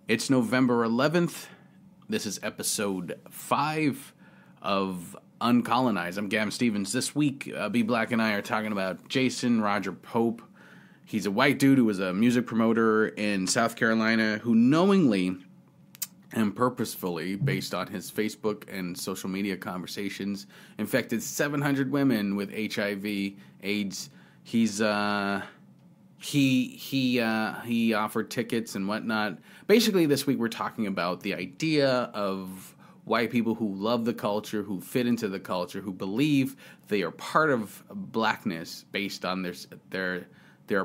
It's November 11th. This is episode 5 of Uncolonized. I'm Gavin Stevens. This week, B Black and I are talking about Jason Roger Pope. He's a white dude who was a music promoter in South Carolina who knowingly and purposefully, based on his Facebook and social media conversations, infected 700 women with HIV, AIDS. He offered tickets and whatnot. Basically, this week we're talking about the idea of white people who love the culture, who fit into the culture, who believe they are part of blackness based on their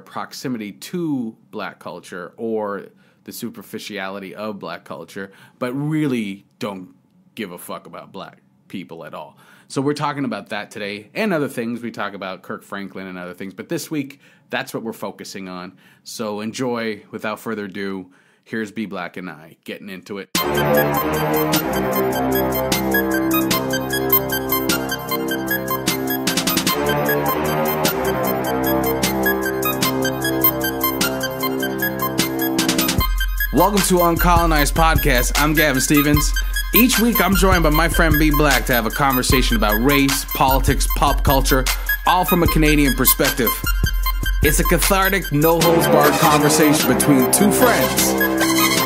proximity to black culture or the superficiality of black culture, but really don't give a fuck about black people at all. So we're talking about that today and other things. We talk about Kirk Franklin and other things, but this week, that's what we're focusing on. So enjoy. Without further ado, here's B Black and I getting into it. Welcome to Uncolonized Podcast. I'm Gavin Stevens. Each week, I'm joined by my friend B Black to have a conversation about race, politics, pop culture, all from a Canadian perspective. It's a cathartic, no-holds-barred conversation between two friends.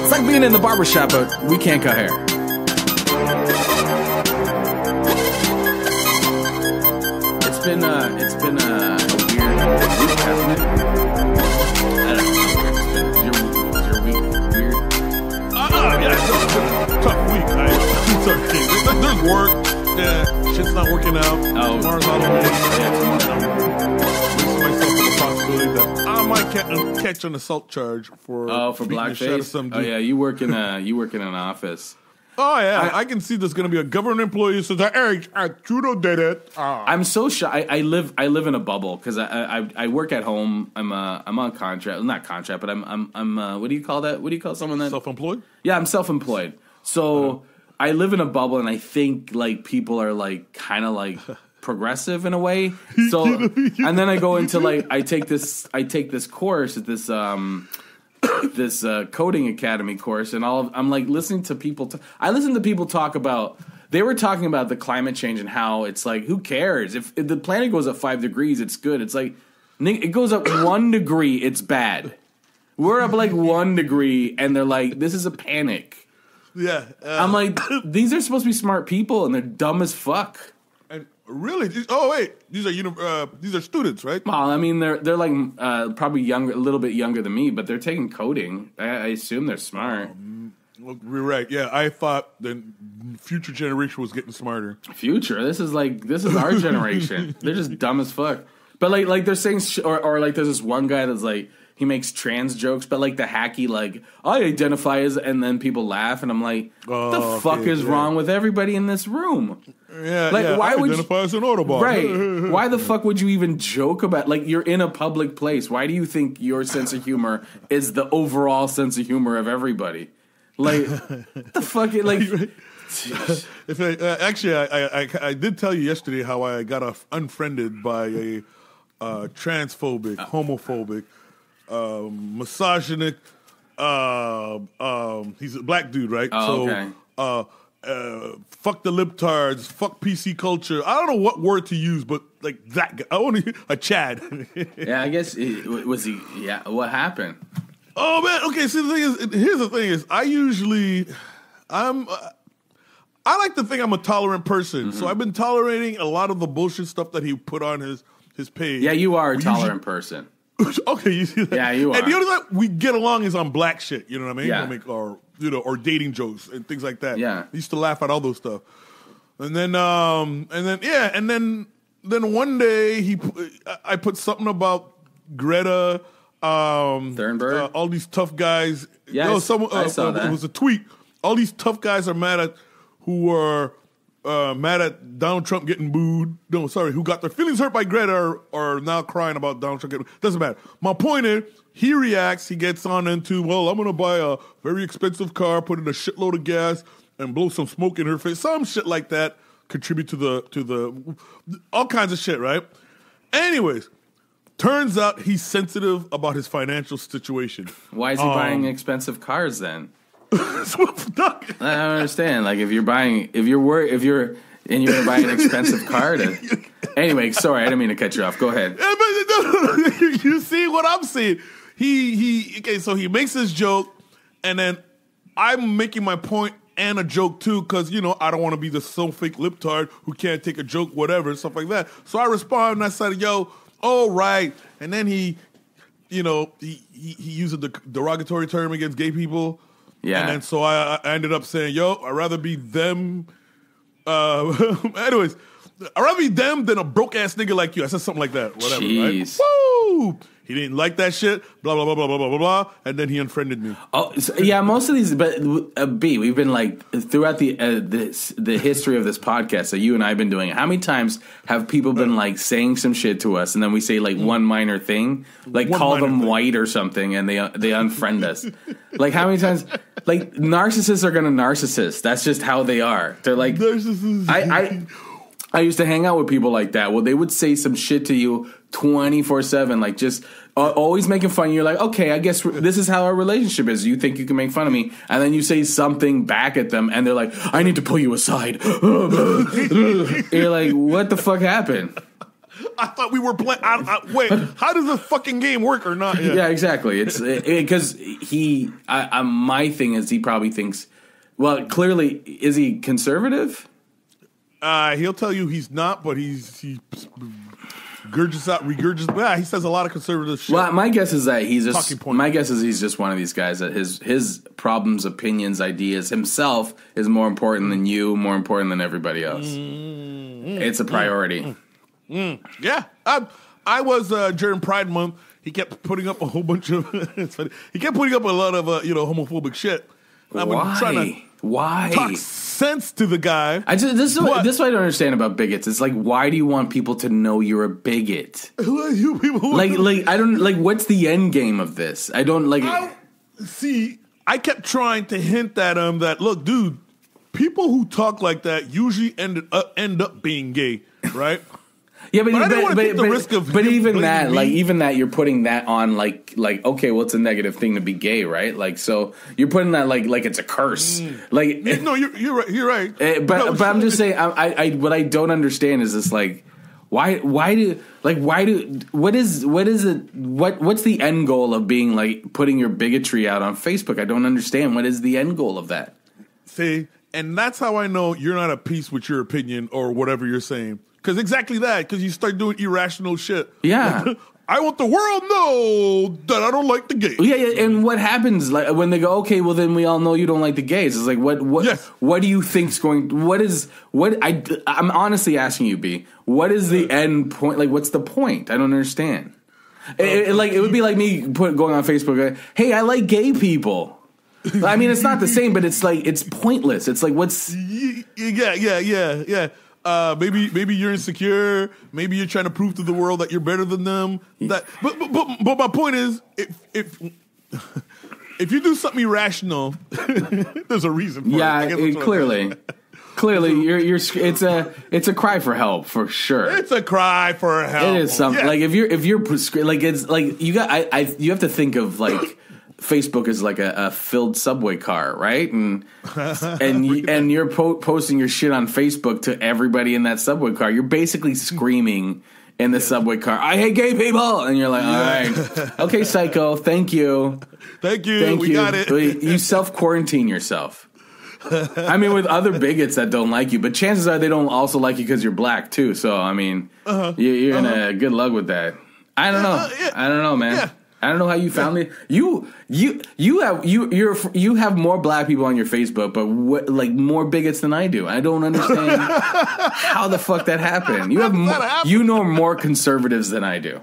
It's like being in the barbershop, but we can't cut hair. It's been a weird week, hasn't it? I don't know. Is your week weird? Yeah, it's been a tough week. It's okay. There's work. Yeah, shit's not working out. Oh, tomorrow's Halloween. Yeah, tomorrow. That I might catch an assault charge for blackface. Oh yeah, you work in an office. Oh yeah, I can see there's going to be a government employee who says, "Hey, Trudeau did it." I'm so shy. I live in a bubble because I work at home. I'm on contract, not contract, but I'm what do you call that? What do you call someone that self-employed? Yeah, I'm self-employed. So I live in a bubble, and I think like people are like kind of like. Progressive in a way, so and then I go into like I take this course at this this coding academy course, and I'm like listening to people. I listen to people talk about. They were talking about the climate change and how it's like, who cares if the planet goes up 5 degrees? It's good. It's like it goes up 1 degree. It's bad. We're up like 1 degree, and they're like, this is a panic. Yeah, I'm like, these are supposed to be smart people, and they're dumb as fuck. Really? Oh wait, these are students, right? Well, I mean, they're like probably younger, a little bit younger than me, but they're taking coding. I assume they're smart. You're right. Yeah, I thought the future generation was getting smarter. Future? This is our generation. They're just dumb as fuck. But like they're saying, or like there's this one guy that's like he makes trans jokes, but like the hacky like I identify as, and then people laugh, and I'm like, what the fuck is wrong with everybody in this room? Yeah, like why would identify as an Autobot? Right? Why the fuck would you even joke about? Like you're in a public place. Why do you think your sense of humor is the overall sense of humor of everybody? Like the fuck? Like actually, I did tell you yesterday how I got unfriended by a transphobic, homophobic, misogynic. He's a black dude, right? Oh, okay. Fuck the libtards, fuck PC culture. I don't know what word to use, but like that guy. I want to a Chad. Yeah, I guess was he? Yeah, what happened? Oh man, okay. So here's the thing is, I like to think I'm a tolerant person, so I've been tolerating a lot of the bullshit stuff that he put on his page. Yeah, you are a tolerant person. Okay, you see that? Yeah, you are. And the only time we get along is on black shit. You know what I mean? Yeah. Or dating jokes and things like that. Yeah, I used to laugh at all those stuff. And then one day I put something about Greta Thunberg, all these tough guys. Yeah, I saw that. It was a tweet. All these tough guys are mad at Donald Trump getting booed. No, sorry, who got their feelings hurt by Greta are now crying about Donald Trump getting. Doesn't matter. My point is, he reacts. He gets on into, well, I'm going to buy a very expensive car, put in a shitload of gas, and blow some smoke in her face. Some shit like that. Contribute to the all kinds of shit, right? Anyways, turns out he's sensitive about his financial situation. Why is he buying expensive cars then? I don't understand. Like, if you're going to buy an expensive car anyway, sorry, I didn't mean to cut you off. Go ahead. You see what I'm saying? So he makes this joke, and then I'm making my point and a joke too, because I don't want to be the so fake liptard who can't take a joke, whatever, stuff like that. So I respond and I said, "Yo, all right," and then he uses the derogatory term against gay people. Yeah. And then so I ended up saying, "Yo, I'd rather be them." Anyways, I'd rather be them than a broke ass nigga like you. I said something like that. Whatever. Jeez. Right? Woo! He didn't like that shit. Blah blah blah blah blah blah blah. And then he unfriended me. Oh, so, yeah. Most of these, but B, we've been like throughout the history of this podcast that you and I have been doing. How many times have people been like saying some shit to us, and then we say like one minor thing, like call them white or something, and they unfriend us? Like, how many times? Like, narcissists are gonna narcissist. That's just how they are. They're like, I used to hang out with people like that. Well, they would say some shit to you 24/7, like just always making fun. You're like, okay, I guess this is how our relationship is. You think you can make fun of me, and then you say something back at them, and they're like, I need to pull you aside. You're like, what the fuck happened? I thought we were playing. Wait, how does this fucking game work or not? Yeah, exactly. It's because my thing is he probably thinks, well, clearly, is he conservative? He'll tell you he's not, but he regurgitates. Yeah, he says a lot of conservative shit. Well, my guess is that he's just one of these guys that his problems, opinions, ideas, himself is more important than you, more important than everybody else. It's a priority. Yeah, I was during Pride Month. He kept putting up a whole bunch of. It's funny. He kept putting up a lot of homophobic shit. Why? Talk sense to the guy. This is what I don't understand about bigots. It's like, why do you want people to know you're a bigot? Who are you people? Like I don't like. What's the end game of this? I don't like. I kept trying to hint at him that, look, dude, people who talk like that usually end up being gay, right? Yeah, but even that, you're putting that on like okay, well, it's a negative thing to be gay, right? Like, so you're putting that like it's a curse. Like, no, you're right. You're right. But I'm just saying, I what I don't understand is this, like, what's the end goal of being like putting your bigotry out on Facebook? I don't understand. What is the end goal of that? See, and that's how I know you're not at peace with your opinion or whatever you're saying. Because exactly that, because you start doing irrational shit. Yeah. Like, I want the world to know that I don't like the gays. Yeah, and what happens like when they go, okay, well then we all know you don't like the gays. It's like, what do you think's going? I'm honestly asking you, B. What is the end point? Like, what's the point? I don't understand. It would be like me going on Facebook. Hey, I like gay people. I mean, it's not the same, but it's like it's pointless. It's like what's yeah. Maybe you're insecure. Maybe you're trying to prove to the world that you're better than them. But my point is, if you do something irrational, there's a reason for it. Yeah, clearly, you're. It's a cry for help for sure. It's a cry for help. It is something like if you're like it's like you have to think of like. Facebook is like a filled subway car, right? And you're posting your shit on Facebook to everybody in that subway car. You're basically screaming in the subway car, "I hate gay people!" And you're like, "All right, okay, psycho, thank you, we got it." You self-quarantine yourself. I mean, with other bigots that don't like you, but chances are they don't also like you because you're black too. So I mean, you're in a good luck with that. I don't know. I don't know, man. Yeah. I don't know how you found it. You have more black people on your Facebook, but more bigots than I do. I don't understand how the fuck that happened. You know more conservatives than I do.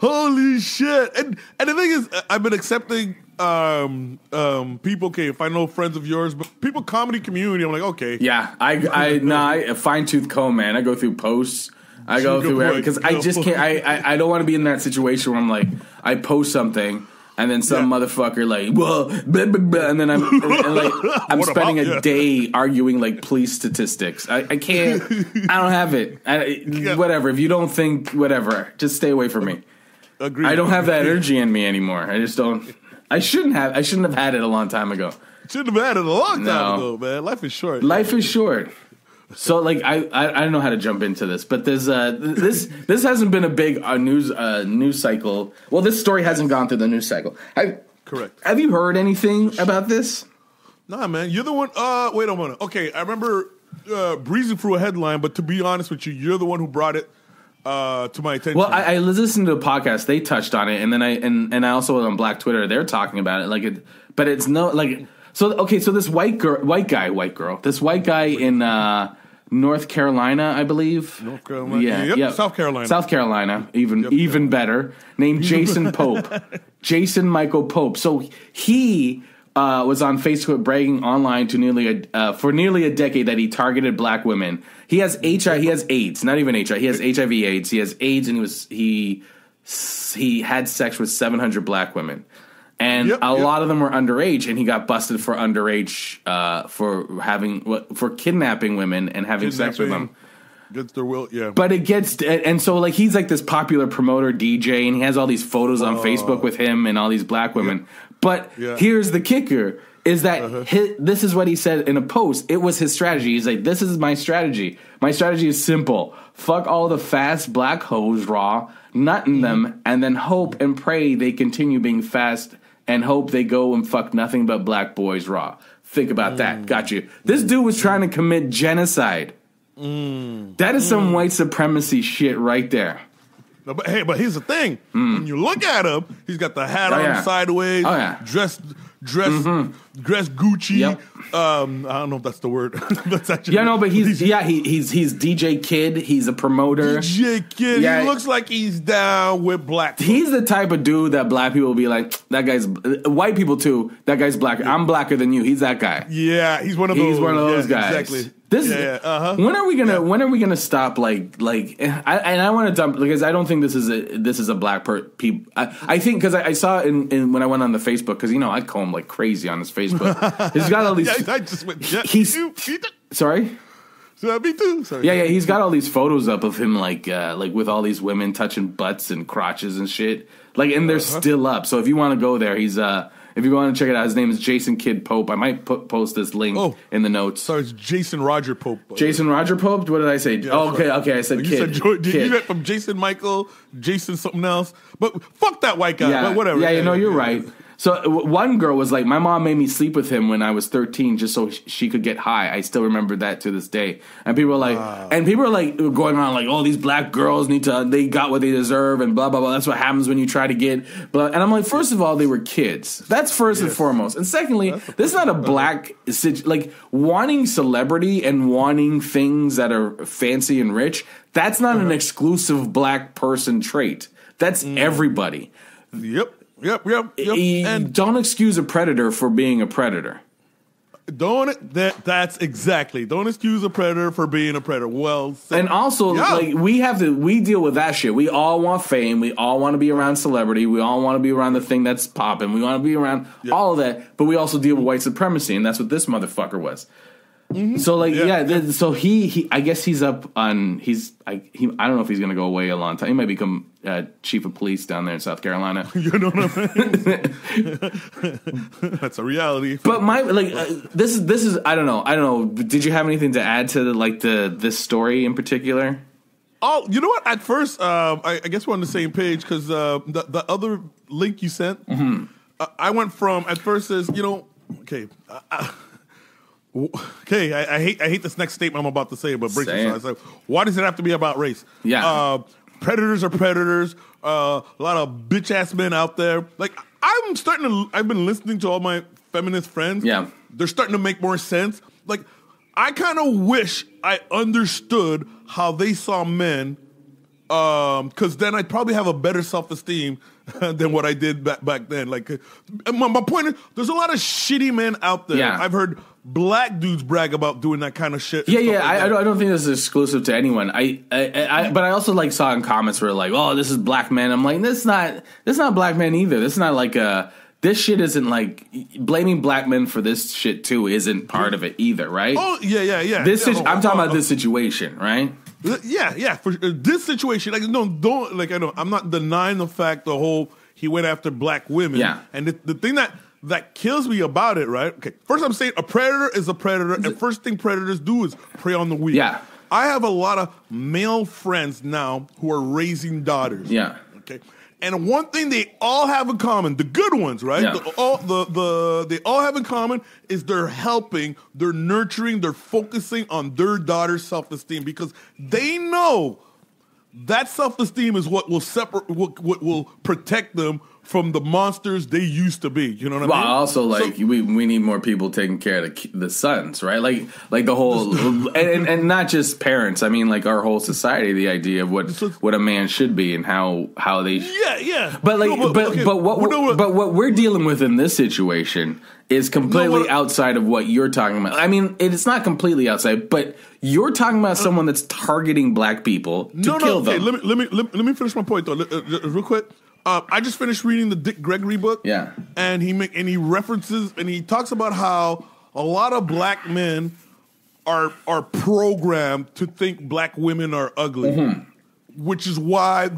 Holy shit! And the thing is, I've been accepting people. Okay, if I know friends of yours, but people comedy community, I'm like, okay, yeah. I fine tooth comb, man. I go through posts. I go through everything because I just can't. I don't want to be in that situation where I'm like, I post something and then some motherfucker like, well, blah, blah, blah, and then I'm spending a day arguing like police statistics. I can't. I don't have it. Whatever. If you don't think whatever, just stay away from me. Agreed. I don't have that energy in me anymore. I just don't. I shouldn't have had it a long time ago. Shouldn't have had it a long time No. ago, man. Life is short. Life is short. So, like, I don't know how to jump into this, but there's this hasn't been a big news cycle. Well, this story hasn't gone through the news cycle. Correct. Have you heard anything about this? Nah, man. You're the one. Wait a minute. Okay, I remember breezing through a headline, but to be honest with you, you're the one who brought it to my attention. Well, I listened to a podcast. They touched on it, and then I also went on Black Twitter. They're talking about it, but it's no like. So okay, so this white girl, this white guy in North Carolina, I believe. North Carolina, yep. South Carolina, even better. Named Jason Pope, Jason Michael Pope. So he was on Facebook bragging online to for nearly a decade that he targeted black women. He has HIV. He has AIDS. Not even HIV. He has HIV/AIDS. He has AIDS, and he had sex with 700 black women. And a lot of them were underage, and he got busted for underage for kidnapping women and having sex with them against their will. Yeah, but it gets and so like he's like this popular promoter DJ, and he has all these photos on Facebook with him and all these black women. But here's the kicker: is that this is what he said in a post. It was his strategy. He's like, "This is my strategy. My strategy is simple: fuck all the fast black hoes raw, nut in them, and then hope and pray they continue being fast." And hope they go and fuck nothing but black boys raw. Think about that. Got you. This dude was trying to commit genocide. That is some white supremacy shit right there. No, but here's the thing. When you look at him, he's got the hat on sideways, dressed Gucci. Yep. I don't know if that's the word. That's actually but he's DJ Kid. He's a promoter. DJ Kid. Yeah. He looks like he's down with black people. He's the type of dude that black people will be like, that guy's white people too. That guy's black. I'm blacker than you. He's that guy. Yeah, he's one of those. He's one of those guys. Exactly. When are we gonna stop I want to dump because I don't think this is a black people. I think because I saw in when I went on the Facebook because I comb like crazy on his Facebook. He's got all these. I just went. Sorry. So me too. Sorry. Yeah. He's got all these photos up of him like with all these women touching butts and crotches and shit. And they're still up. So if you want to go there, he's if you want to check it out, his name is Jason Kid Pope. I might post this link in the notes. Sorry, it's Jason Roger Pope. Jason Roger Pope? What did I say? Yeah, okay. I said Kid. You went from Jason Michael, Jason something else. But fuck that white guy. But whatever. Yeah, you're right. So one girl was like, my mom made me sleep with him when I was 13 just so she could get high. I still remember that to this day. And people are like, going around like, oh, these black girls they got what they deserve and blah, blah, blah. That's what happens when you try to get, blah. And I'm like, first of all, they were kids. That's first and foremost. And secondly, this is not a black, wanting celebrity and wanting things that are fancy and rich. That's not an exclusive black person trait. That's everybody. Yep. And don't excuse a predator for being a predator. That's exactly. Don't excuse a predator for being a predator. Well said. And also, we deal with that shit. We all want fame. We all want to be around celebrity. We all want to be around the thing that's popping. We want to be around all of that. But we also deal with white supremacy, and that's what this motherfucker was. Mm-hmm. So so he I guess he's up on I don't know if he's gonna go away a long time. He might become chief of police down there in South Carolina. You know what I mean? That's a reality. But this is I don't know. Did you have anything to add to this story in particular? Oh, you know what? At first, I guess we're on the same page because the other link you sent, I went from at first says okay. Okay, I hate this next statement I'm about to say, but breaks my heart. Like, why does it have to be about race? Yeah, predators are predators. A lot of bitch ass men out there. Like I've been listening to all my feminist friends. Yeah, they're starting to make more sense. Like I kind of wish I understood how they saw men, because then I'd probably have a better self-esteem than what I did back then. Like my point is, there's a lot of shitty men out there. Yeah. I've heard black dudes brag about doing that kind of shit. Yeah. I don't think this is exclusive to anyone. But I also saw in comments where oh, this is black men. I'm like, this is not black men either. This is not this shit isn't blaming black men for this shit too isn't part of it either, right? Oh yeah. I'm talking about this situation, right? Yeah. For this situation, I'm not denying the fact he went after black women. Yeah. And the thing that that kills me about it, right? Okay, first I'm saying a predator is a predator, and first thing predators do is prey on the weak. Yeah. I have a lot of male friends now who are raising daughters. Yeah. Okay. And one thing they all have in common, the good ones, right? Yeah. They all have in common is they're helping, they're nurturing, they're focusing on their daughter's self-esteem because they know that self-esteem is what will what will protect them from the monsters they used to be. You know what I mean? Well, also, like, we need more people taking care of the sons, right? Like the whole, and not just parents. I mean, like, our whole society, the idea of what a man should be and how they... Yeah. But, like, but what we're dealing with in this situation is completely outside of what you're talking about. I mean, it's not completely outside, but you're talking about someone that's targeting black people to kill them. Let me finish my point, though, real quick. I just finished reading the Dick Gregory book. Yeah. And he references and he talks about how a lot of black men are programmed to think black women are ugly. Mm-hmm. Which is why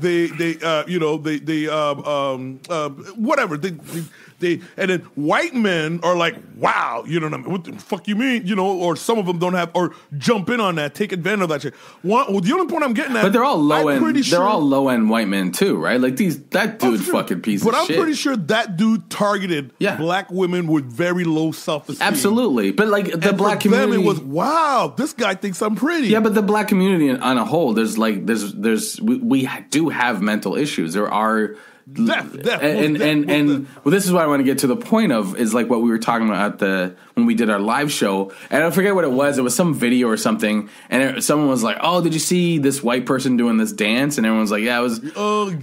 and then white men are like, wow, you know what I mean? What the fuck you mean? You know, or some of them don't have, or jump in on that, take advantage of that shit. The only point I'm getting at, but they're all low end. They're all low end white men too, right? Like that dude, fucking piece of shit. But I'm pretty sure that dude targeted black women with very low self-esteem. Absolutely, but like the black community, them it was wow, this guy thinks I'm pretty. Yeah, but the black community on a whole, we do have mental issues. There are. And this is what I want to get to the point of is like what we were talking about when we did our live show, and I forget what it was. It was some video or something, and someone was like, "Oh, did you see this white person doing this dance?" And everyone's like, "Yeah, it was."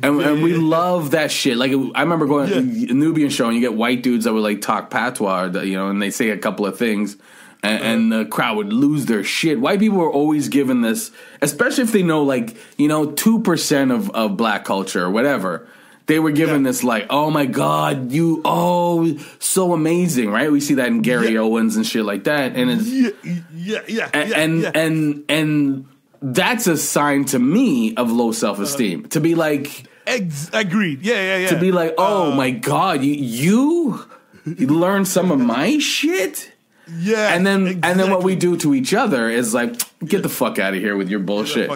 And we love that shit. Like I remember going to a Nubian show, and you get white dudes that would like talk patois, and they say a couple of things. And the crowd would lose their shit. White people are always given this, especially if they know 2% of black culture or whatever. They were given this like, oh my God, so amazing, right? We see that in Gary Owens and shit like that, and it's and that's a sign to me of low self-esteem. To be like, agreed, yeah. To be like, oh my God, you learned some of my shit. Yeah, and then what we do to each other is like, get the fuck out of here with your bullshit.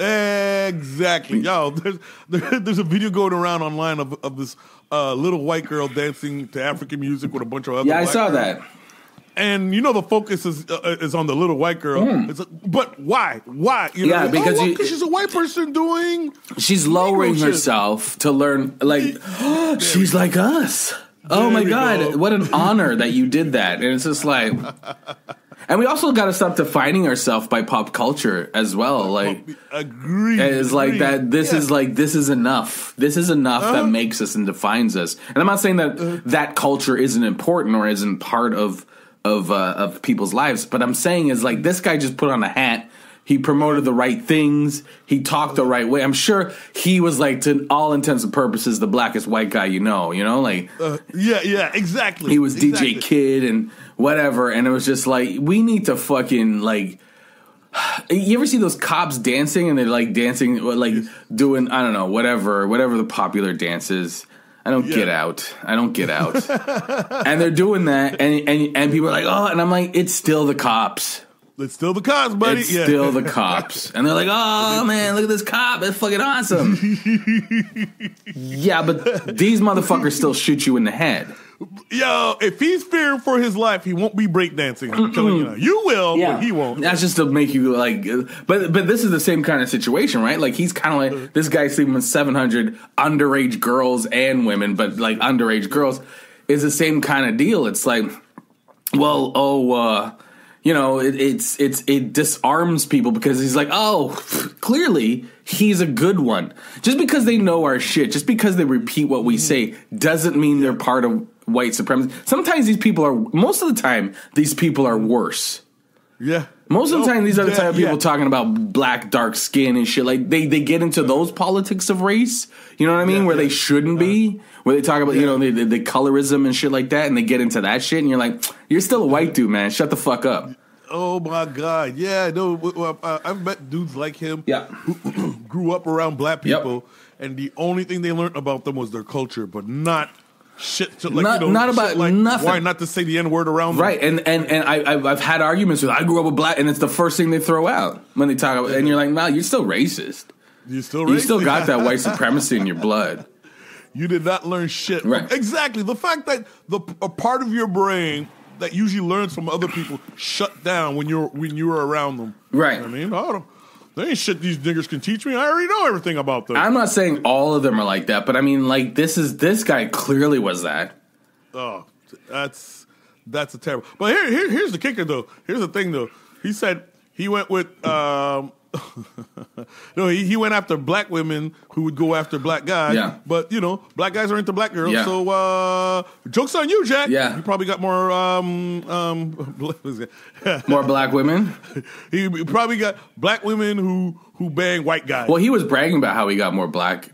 Exactly. Yo, there's a video going around online of this little white girl dancing to African music with a bunch of other. Yeah, I saw that. And the focus is on the little white girl. It's like, but why? Why? Because she's a white person doing. She's lowering herself to learn. Like she's like us. Oh my God, what an honor that you did that. And it's just like, and we also got to stop defining ourselves by pop culture as well. Like, agreed. It's like that. This is enough. This is enough that makes us and defines us. And I'm not saying that that culture isn't important or isn't part of people's lives, but I'm saying is like, this guy just put on a hat. He promoted the right things. He talked the right way. I'm sure he was like, to all intents and purposes, the blackest white guy like. Yeah, exactly. He was DJ Kid and whatever, and it was just like, we need to fucking like. You ever see those cops dancing and they're like dancing, like doing I don't know whatever the popular dance is. I don't get out. And they're doing that, and people are like, oh, and I'm like, it's still the cops. It's still the cops, buddy. It's still the cops. And they're like, oh, man, look at this cop. It's fucking awesome. Yeah, but these motherfuckers still shoot you in the head. Yo, if he's fearing for his life, he won't be breakdancing. I'm telling you now. You will, but he won't. That's just to make you like, but this is the same kind of situation, right? Like he's kind of like, this guy's sleeping with 700 underage girls and women, but like underage girls is the same kind of deal. It's like, well, it disarms people because he's like, oh, clearly he's a good one. Just because they know our shit, just because they repeat what we say, doesn't mean they're part of white supremacy. Sometimes most of the time, these people are worse. Yeah. Most of the time, these are the type of people talking about black, dark skin and shit. Like, they get into those politics of race, you know what I mean? Where they shouldn't be. Where they talk about, the colorism and shit like that, and they get into that shit, and you're like, you're still a white dude, man. Shut the fuck up. Oh, my God. Yeah, no, I've met dudes like him who grew up around black people, and the only thing they learned about them was their culture, but not shit like, not about like, nothing. Why not to say the N-word around them? Right, and I've had arguments with, I grew up with black, and it's the first thing they throw out when they talk about, and you're like, nah, you're still racist. You're still racist. You still got that white supremacy in your blood. You did not learn shit. Right. Exactly. The fact that a part of your brain that usually learns from other people shut down when you're around them. Right. You know what I mean, there ain't shit these niggers can teach me. I already know everything about them. I'm not saying all of them are like that, but I mean, like, this guy clearly was that. Oh, that's a terrible. But here's the kicker, though. Here's the thing, though. He said he went with no, he went after black women who would go after black guys. Yeah. But black guys are into black girls. Yeah. So joke's on you, Jack. Yeah. You probably got more More black women. He probably got black women who bang white guys. Well, he was bragging about how he got more black.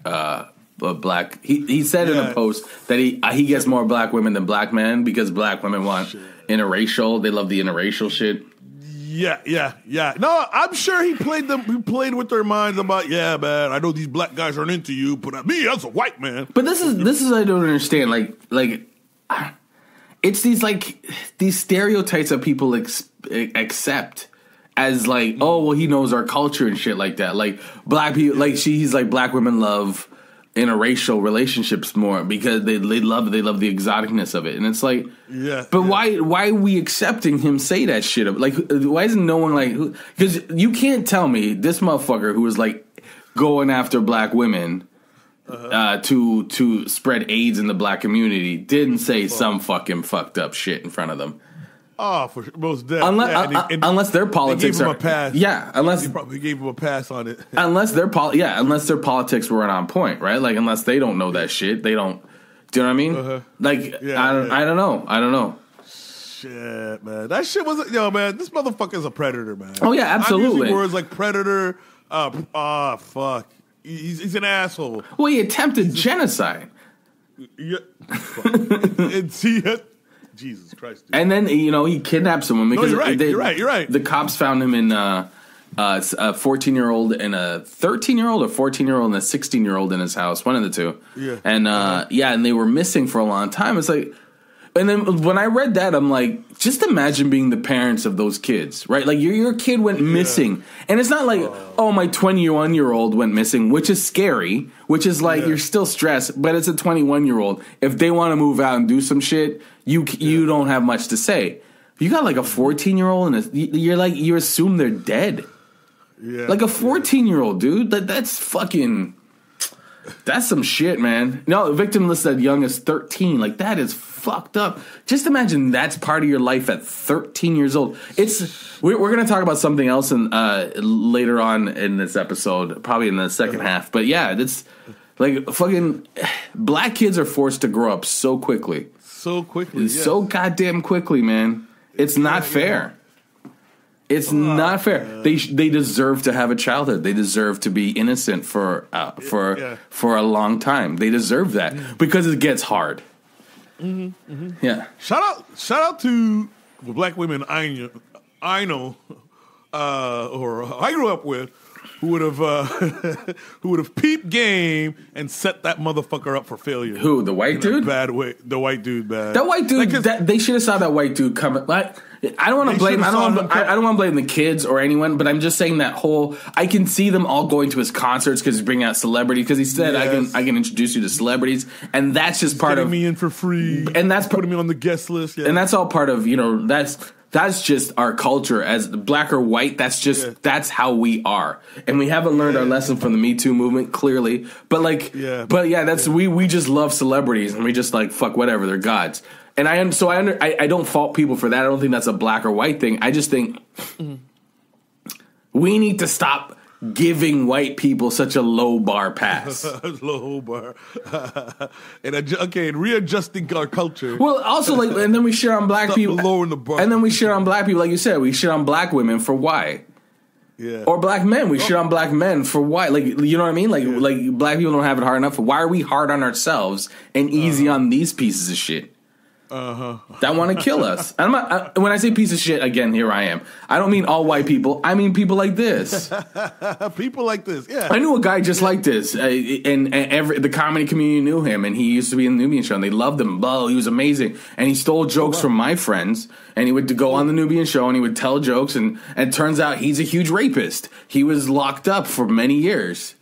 Black. He said in a post that he gets more black women than black men because black women want interracial. They love the interracial shit. Yeah. No, I'm sure he played with their minds about, yeah, man, I know these black guys aren't into you, but me, as a white man. But this is I don't understand. Like, it's these stereotypes that people accept as like, oh, well, he knows our culture and shit like that. Like black people, like he's like, black women love interracial relationships more because they love the exoticness of it, and it's like, why are we accepting him say that shit? Like, why isn't no one like? Because you can't tell me this motherfucker who was like going after black women to spread AIDS in the black community didn't say some fucking fucked up shit in front of them. Oh, for most definitely. Unless their politics gave him a pass. Yeah, unless he probably gave him a pass on it. Unless their politics weren't on point, right? Like, unless they don't know that shit, they don't. Do you know what I mean? Like, I don't know. Shit, man, that shit was man. This motherfucker's a predator, man. Oh yeah, absolutely. I'm using words like predator. Fuck. He's an asshole. Well, he attempted genocide. Yeah. Jesus Christ. Dude. And then, he kidnapped someone because you're right. The cops found him in a 14-year-old and a 13-year-old or 14-year-old and a 16-year-old in his house, one of the two. Yeah. And and they were missing for a long time. It's like, and then when I read that, I'm like, just imagine being the parents of those kids, right? Like your kid went missing, and it's not like, oh, my 21-year-old went missing, which is scary, which is like you're still stressed, but it's a 21-year-old. If they want to move out and do some shit, you don't have much to say. You got like a 14-year-old, and you assume they're dead. Yeah, like a 14-year-old, dude. That's some shit, man. No, victim listed young as 13. Like, that is fucked up. Just imagine that's part of your life at 13 years old. We're going to talk about something else later on in this episode, probably in the second half. But yeah, it's like fucking black kids are forced to grow up so quickly. So goddamn quickly, man. It's not fair. It's not fair. Man. They deserve to have a childhood. They deserve to be innocent for a long time. They deserve that because it gets hard. Mm-hmm, mm-hmm. Yeah. Shout out to the black women I know, or I grew up with, who would have peeped game and set that motherfucker up for failure. Who, the white dude? Bad way. The white dude, bad. That white dude. They should have saw that white dude coming. I don't want to blame. I don't want to blame the kids or anyone, but I'm just saying that whole. I can see them all going to his concerts because he's bringing out celebrities. Because he said, I can introduce you to celebrities, and that's just part of me in for free, and that's putting me on the guest list. Yeah. And that's all part of that's just our culture as black or white. That's how we are, and we haven't learned our lesson from the Me Too movement clearly. But we just love celebrities, and we just like fuck whatever, they're gods. And I don't fault people for that. I don't think that's a black or white thing. I just think we need to stop giving white people such a low bar pass. Low bar. and readjusting our culture. Well, also, and then we shit on black people. Lowering the bar. And then we shit on black people, like you said. We shit on black women for why? Yeah. Or black men. We shit on black men for why? Like, you know what I mean? Like black people don't have it hard enough. Why are we hard on ourselves and easy on these pieces of shit? that want to kill us. And when I say piece of shit, again, here I am. I don't mean all white people. I mean people like this. People like this, yeah. I knew a guy just like this, and the comedy community knew him, and he used to be in the Nubian show, and they loved him. Oh, he was amazing. And he stole jokes from my friends, and he would go on the Nubian show, and he would tell jokes, and it turns out he's a huge rapist. He was locked up for many years.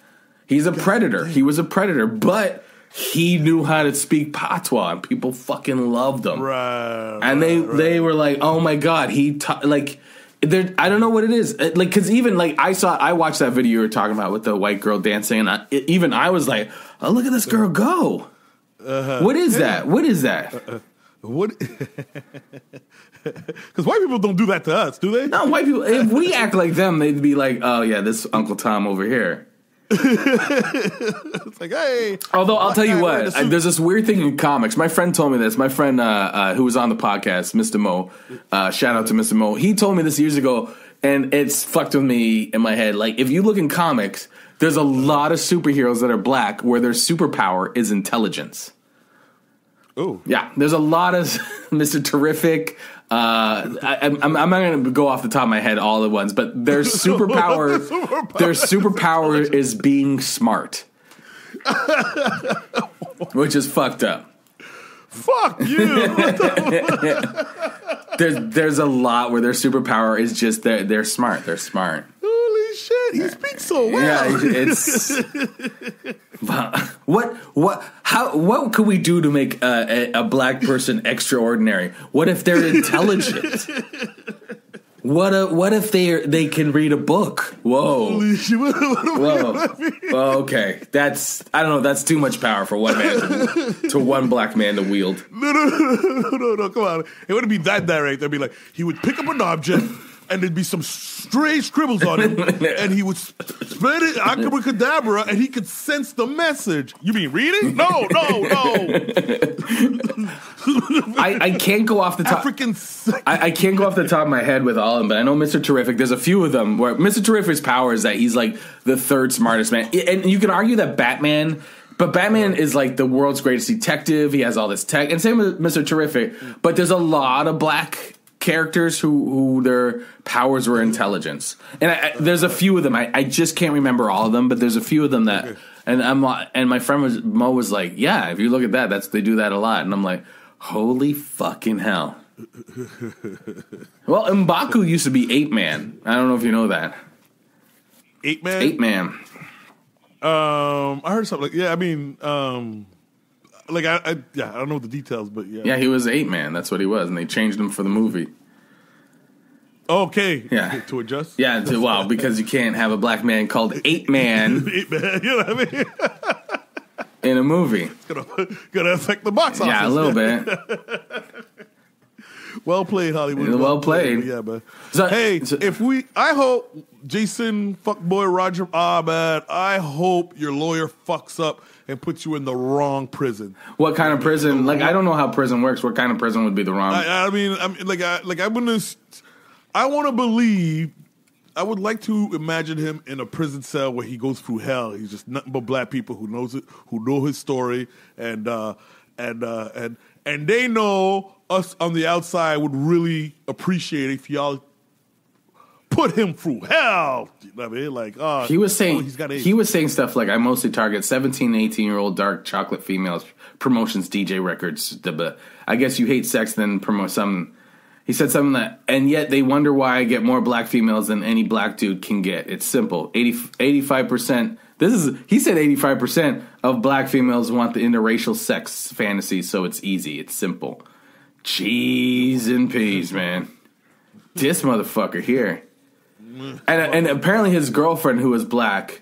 He's a predator. He was a predator, but he knew how to speak patois, and people fucking loved him. Right. And they were like, "Oh my god, I don't know what it is." Like, because even like I watched that video you were talking about with the white girl dancing, and I was like, "Oh, look at this girl go! What is that? What is that?" What? Because white people don't do that to us, do they? No, white people. If we act like them, they'd be like, "Oh yeah, this Uncle Tom over here." It's like, hey. Although I'll tell you what, there's this weird thing in comics. My friend told me this. My friend who was on the podcast, Mr. Mo, shout out to Mr. Mo. He told me this years ago, and it's fucked with me in my head. Like, if you look in comics, there's a lot of superheroes that are black where their superpower is intelligence. Oh, yeah. There's a lot of Mr. Terrific. I'm not going to go off the top of my head all at once, but their superpower, is being smart, which is fucked up. Fuck you. There's a lot where their superpower is just they're smart. They're smart. Holy shit, he speaks so well. Yeah, it's what could we do to make a black person extraordinary? What if they're intelligent? What if they can read a book? Whoa. Holy shit, Whoa. Oh, okay. I don't know, that's too much power for one man to one black man to wield. No, come on. It wouldn't be that direct. They'd be like, he would pick up an object and there'd be some stray scribbles on him, and he would spread it abracadabra, and he could sense the message. You mean reading? No. I can't go off the top. I can't go off the top of my head with all of them, but I know Mr. Terrific. There's a few of them where Mr. Terrific's power is that he's like the third smartest man, and you can argue that Batman. But Batman is like the world's greatest detective. He has all this tech, and same with Mr. Terrific. But there's a lot of black characters who their powers were intelligence, and there's a few of them. I just can't remember all of them, but there's a few of them that. Okay. And my friend Mo was like, yeah, if you look at that, they do that a lot, and I'm like, holy fucking hell. Well, M'Baku used to be Ape Man. I don't know if you know that. Ape Man. Ape Man. I heard something like I don't know the details, but yeah. Yeah, he was Ape Man. That's what he was, and they changed him for the movie. Okay. Yeah. To adjust? Yeah, because you can't have a black man called Ape Man. Ape Man, you know what I mean? In a movie. It's gonna affect the box office. Yeah, a little bit. Well played, Hollywood. Well played. Yeah, man. I hope Jason fuckboy Roger, man, I hope your lawyer fucks up and puts you in the wrong prison. What kind of prison? Like, I don't know how prison works. What kind of prison would be the wrong? I want to believe. I would like to imagine him in a prison cell where he goes through hell. He's just nothing but black people who know his story, and they know us on the outside would really appreciate if y'all put him through hell. You know what I mean? Like, he was saying stuff like, I mostly target 17, 18-year-old dark chocolate females, promotions, DJ records. But I guess you hate sex, then promote some. He said something that, and yet they wonder why I get more black females than any black dude can get. It's simple. 85%. He said 85% of black females want the interracial sex fantasy, so it's easy. It's simple. Cheese and peas, man. This motherfucker here. And apparently his girlfriend, who was black,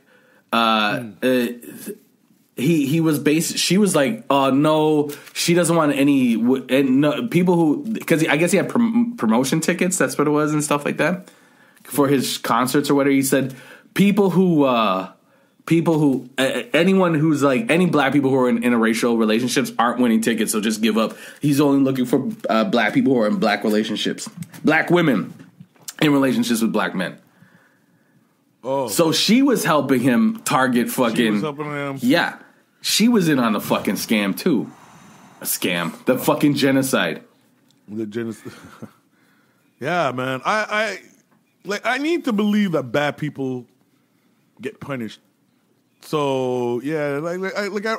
she was like, no, she doesn't want any, and no, people who, because I guess he had promotion tickets, that's what it was, and stuff like that, for his concerts or whatever. He said anyone who's like, any black people who are in interracial relationships aren't winning tickets, so just give up. He's only looking for black people who are in black relationships, black women in relationships with black men. Oh. So she was helping him target fucking. She was helping him. Yeah. She was in on the fucking scam too. A scam. The fucking genocide. The genocide. Yeah, man. I need to believe that bad people get punished. So yeah, I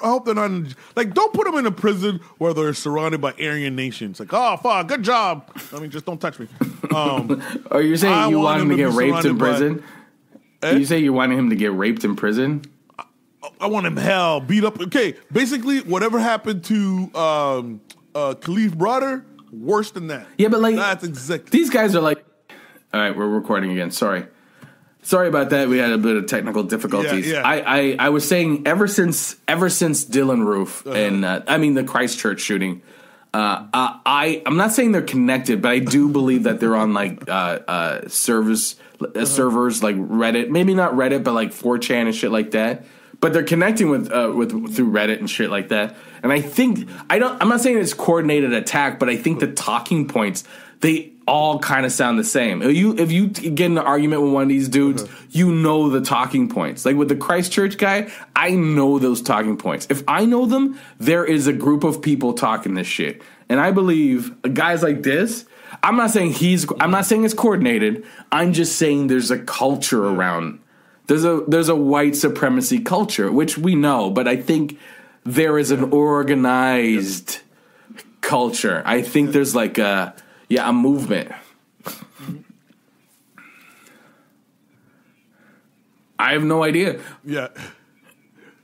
hope they're not don't put them in a prison where they're surrounded by Aryan nations. Like, oh fuck, good job. I mean, just don't touch me. Are you saying you want him to get raped in prison? You say you want him to get raped in prison? I want him hell beat up. Okay, basically whatever happened to Khalif Browder, worse than that. Yeah, but that's exactly. These guys are like. All right, we're recording again. Sorry about that. We had a bit of technical difficulties. Yeah. I was saying ever since Dylan Roof and the Christchurch shooting, I'm not saying they're connected, but I do believe that they're on servers like Reddit, maybe not Reddit, but like 4chan and shit like that. But they're connecting with through Reddit and shit like that. And I think I'm not saying it's coordinated attack, but I think the talking points they all kind of sound the same. If you get in an argument with one of these dudes, you know the talking points. Like with the Christchurch guy, I know those talking points. If I know them, there is a group of people talking this shit. And I believe guys like this, I'm not saying it's coordinated. I'm just saying there's a culture around. There's a white supremacy culture, which we know, but I think there is an organized culture. I think there's like a movement. I have no idea. Yeah.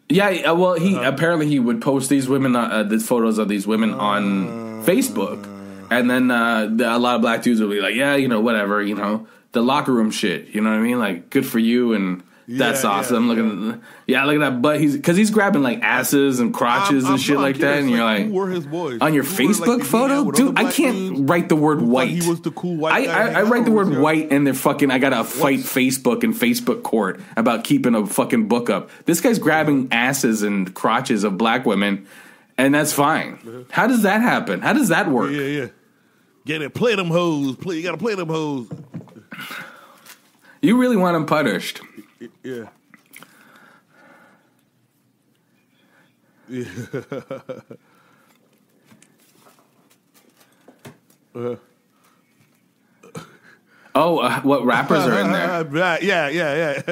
Yeah, well, he would post these women, the photos of these women on Facebook, and then a lot of black dudes would be like, yeah, whatever, the locker room shit, you know what I mean? Like, good for you, and that's awesome. Look at that butt. He's grabbing like asses and crotches and shit like that, and you're like, who were his boys? On your Facebook photo, dude? I can't write the word white. He was the cool white guy. I write the word white, and I gotta fight Facebook and Facebook court about keeping a fucking book up. This guy's grabbing asses and crotches of black women, and that's fine. How does that happen? How does that work? Yeah. Get it, play them hoes. You gotta play them hoes. You really want him punished? Yeah. What rappers are in there? Yeah.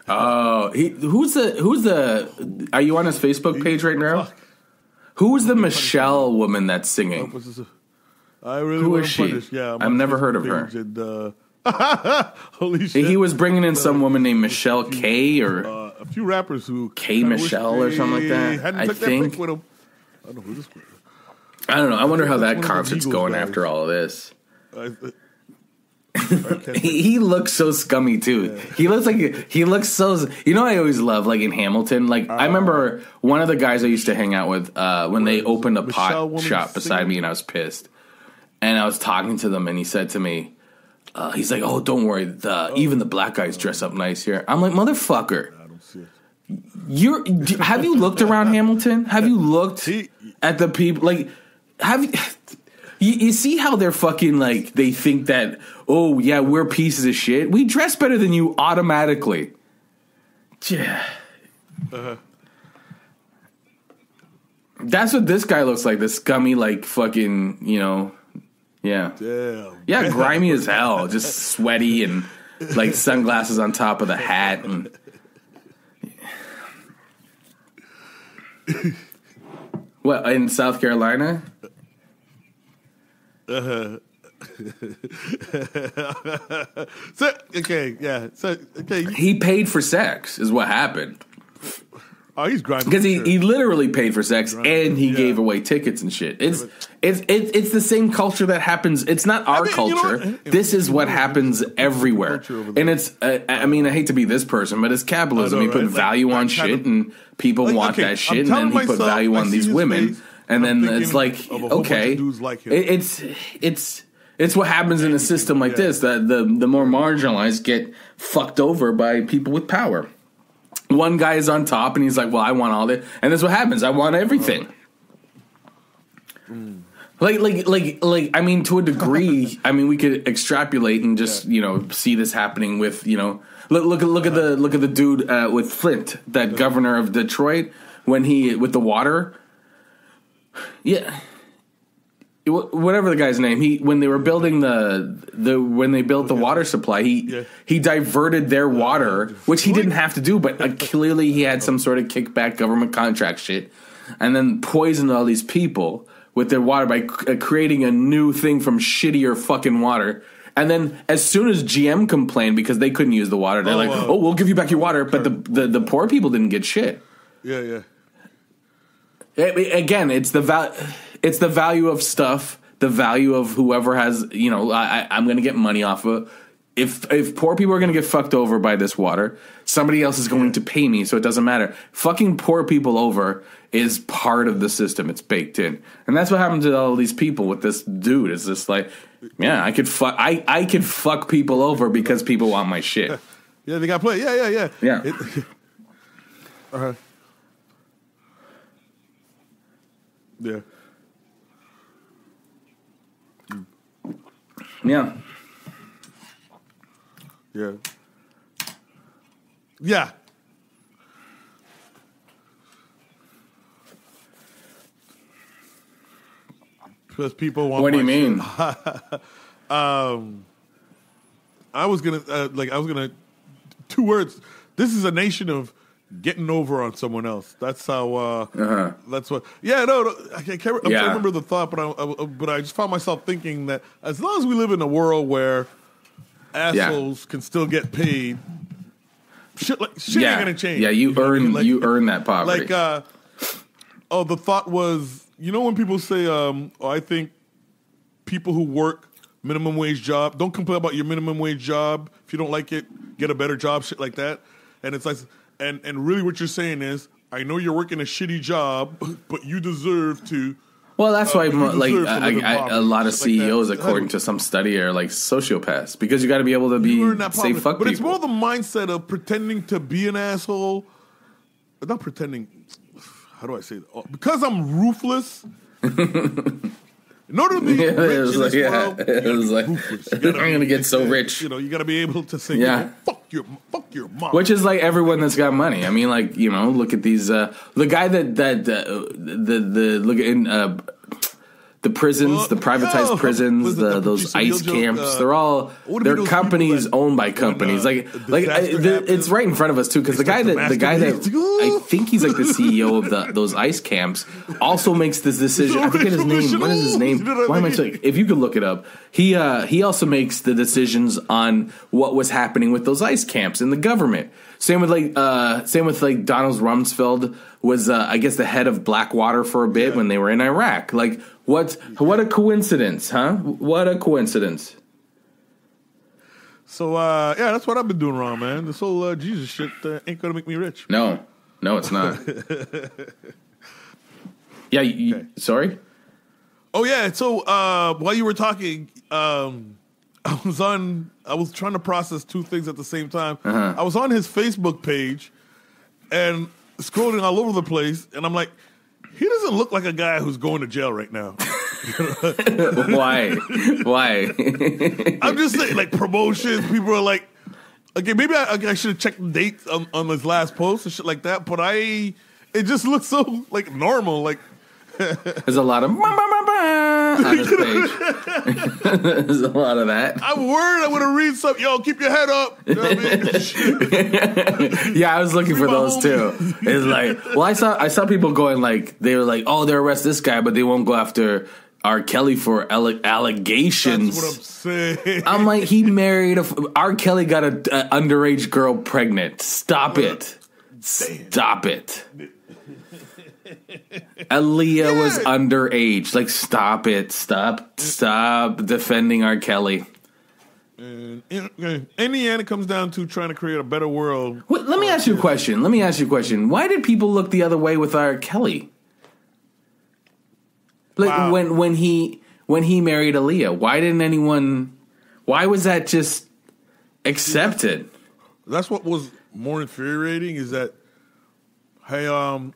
Oh, who's the? Are you on his Facebook page right now? Who's the Michelle woman that's singing? Who is she? Yeah, I've never heard of her. Holy shit! He was bringing in some woman named Michelle K or a few rappers who K Michelle or something like that. I think. I don't know who this was. I don't know. I wonder how that concert's going guys. After all of this. He looks so scummy too. Yeah. He looks so. I always love like in Hamilton. Like I remember one of the guys I used to hang out with when they opened a pot shop beside me, and I was pissed. And I was talking to them, and he said to me. He's like, oh, don't worry. Even the black guys dress up nice here. I'm like, motherfucker. I don't see it. Have you looked around Hamilton? Have you looked at the people? Like, you see how they're fucking like, they think that, oh, yeah, we're pieces of shit. We dress better than you automatically. Yeah. That's what this guy looks like. This scummy, like, fucking, Yeah. Damn. Yeah, grimy as hell. Just sweaty and like sunglasses on top of the hat. And what, in South Carolina? So, He paid for sex, is what happened. Oh, he's grimy. Because he literally paid for sex and he gave away tickets and shit. It's the same culture that happens. It's not our culture. This is what happens everywhere. And it's, I hate to be this person, but it's capitalism. He put value on shit and people want that shit. And then he put value on these women. And then it's like, okay, it's what happens in a system like this, that the more marginalized get fucked over by people with power. One guy is on top, and he's like, well, I want all this. And that's what happens. I want everything. To a degree, we could extrapolate and just, see this happening with, look at the dude with Flint, that governor of Detroit, when he, with the water. Yeah. whatever the guy's name, when they were building when they built the water supply, he diverted their water, which he didn't have to do, but clearly he had some sort of kickback government contract shit, and then poisoned all these people with their water by creating a new thing from shittier fucking water. And then as soon as GM complained because they couldn't use the water, they're oh, we'll give you back your water, but the poor people didn't get shit. Yeah. Again, it's the value of stuff, the value of whoever has, I'm going to get money off of. If poor people are going to get fucked over by this water, somebody else is going to pay me, so it doesn't matter. Fucking poor people over is part of the system. It's baked in. And that's what happened to all these people with this dude. It's just like, yeah, I could fuck people over because people want my shit. Yeah, they got play. Yeah. Yeah. Yeah. Yeah. Because people want. What do you mean? I was gonna 2 words. This is a nation of getting over on someone else. That's how. That's what. Yeah, no, I can't remember the thought, but I just found myself thinking that as long as we live in a world where assholes can still get paid, shit ain't gonna change. Yeah, you earn that poverty. Like, the thought was, when people say, I think people who work minimum wage job, don't complain about your minimum wage job. If you don't like it, get a better job, shit like that. And it's like, and really what you're saying is, I know you're working a shitty job, but you deserve to. Well, that's why, a lot of CEOs, according to some study, are like sociopaths, because you got to be able to say fuck people. But it's more the mindset of pretending to be an asshole. Not pretending. How do I say that? Because I'm ruthless. In order to be rich in this world, it was like, I'm going to get so rich. You got to be able to say, fuck your mom. Which is like everyone that's got money. I mean, like, look at these, the guy look in the prisons, the privatized prisons, those ICE camps, they're companies owned by companies. It's right in front of us too, because the guy that I think he's like the CEO of those ICE camps also makes this decision. I forget his name. What is his name? Why am I saying? If you could look it up, he also makes the decisions on what was happening with those ICE camps in the government. Same with Donald Rumsfeld was I guess the head of Blackwater for a bit when they were in Iraq. Like, what a coincidence, huh? What a coincidence. So that's what I've been doing wrong, man. This whole Jesus shit ain't gonna make me rich. No, it's not. Yeah, okay. Sorry. Oh yeah. So while you were talking, I was trying to process 2 things at the same time. I was on his Facebook page and scrolling all over the place, and I'm like, he doesn't look like a guy who's going to jail right now. Why? I'm just saying, like, promotions. People are like, okay, maybe I should have checked the dates on his last post and shit like that. But it just looks so like normal. Like, there's a lot of on his page. There's a lot of that. I'm worried I'm going to read something. Yo, keep your head up. You know what I mean? Yeah, I was looking for those too. It's like, well, I saw people going like, they were like, oh, they'll arrest this guy, but they won't go after R. Kelly for allegations. That's what I'm saying. I'm like, he married R. Kelly got an underage girl pregnant. Stop it. Stop it. Aaliyah was underage. Like, stop it. Stop defending R. Kelly. And in the end, it comes down to trying to create a better world. Let me ask you a question. Why did people look the other way with R. Kelly? Like, wow. when he married Aaliyah, why was that just accepted? That's what was more infuriating, is that, hey,